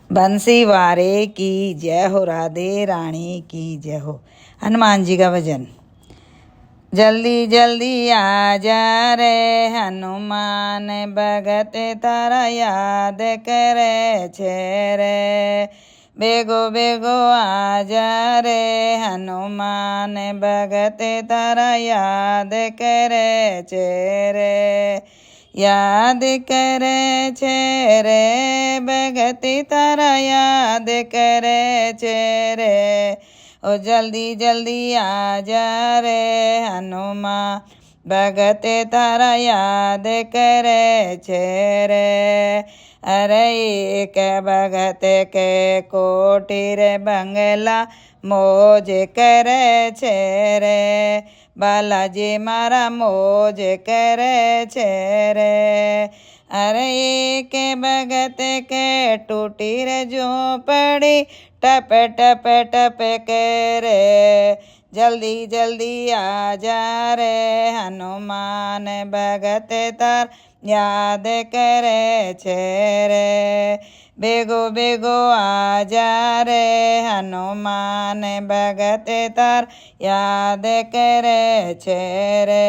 बंसी वारे की जय हो, राधे रानी की जय हो। हनुमान जी का भजन। जल्दी जल्दी आ जा रे हनुमान, भगत तारा याद करे छे रे। बेगो बेगो आ जा रे हनुमान, भगत तारा याद करे छे रे। याद करे छे रे भगति तारा याद करे छे रे। ओ जल्दी जल्दी आ जा रे हनुमान, भगत तारा याद करे छे रे। अरे एक भगत के कोठीर बंगला मौज करे छे रे। बालाजी मारा मौज करे छे रे। अरे एक भगत के टूटी रे झोपड़ी, टप टप टप करे। जल्दी जल्दी आ जा रे हनुमान, भगत तार याद करे छे रे। बेगो बेगो आ जा रे हनुमान, भगत तार याद करे छे रे।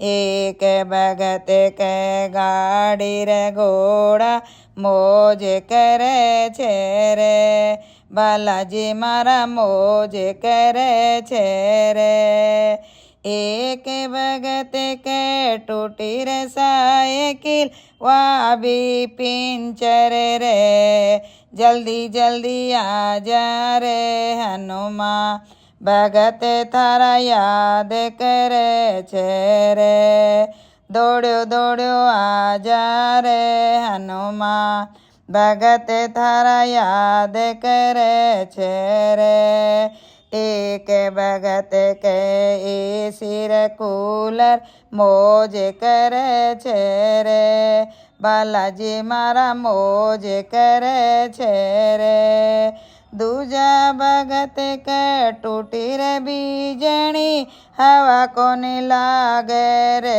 एक भगत के गाड़ी रे घोड़ा मौज करे छे रे। बालाजी मारा मौज करे छे रे। एक भगत के टूटी रे साइकिल, वा भी पिंचर रे। जल्दी जल्दी आ जा रे हनुमान, भगत तारा याद करे छे रे। दौड़ो दौड़ो आ जा रे हनुमान, भगत तारा याद करे छे रे। एक भगत के सिर कूलर मौज करे छे रे। बालाजी मारा मौज करे छे रे। दूजा भगत के टूटी रे बीजणी, हवा कोनी लागे रे।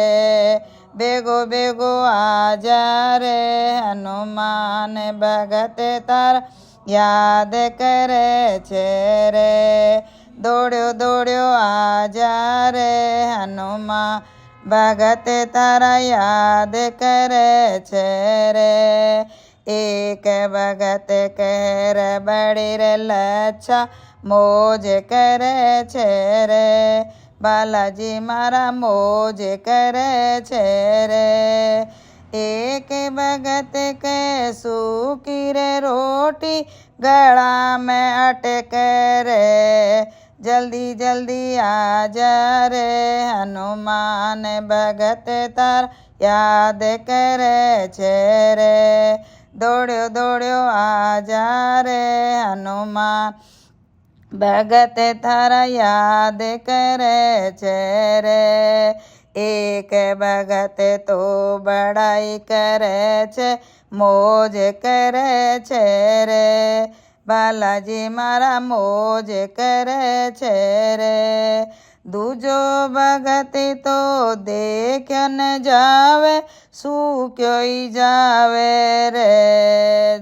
बेगो बेगो आ जा रे हनुमान, भगत तार याद करे छे रे। दौड़ो दौड़ो आ जा रे हनुमान, भगत तारा याद करे छे रे। एक भगत कहर बड़ी रे लच्छा मौज करे छे रे। बालाजी मारा मौज करे छे रे। एक भगत के सूखी रे रोटी, गला में अटक रे। जल्दी जल्दी आ जा रे हनुमान, भगत तार याद करे छे रे। दौड़ो दौड़ो आ जा रे हनुमान, भगत तारा याद करे छे रे। एक भगत तो बड़ाई करे छे, मौज करे छे रे। बालाजी मारा मौज करे छे रे। दूजो भगत तो देख्यो न जावे, सूक्यो ही जावे रे।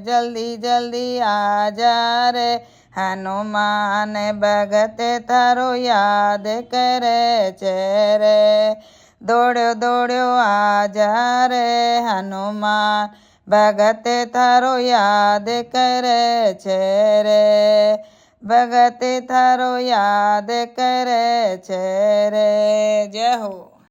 जल्दी जल्दी आ जा रे हनुमान, भगत तारो याद करे छे रे। दौड़ो दौड़ो आ जा रे हनुमान, भगत तारो याद करे छे रे। भगत तारो याद करे छे रे। जय हो।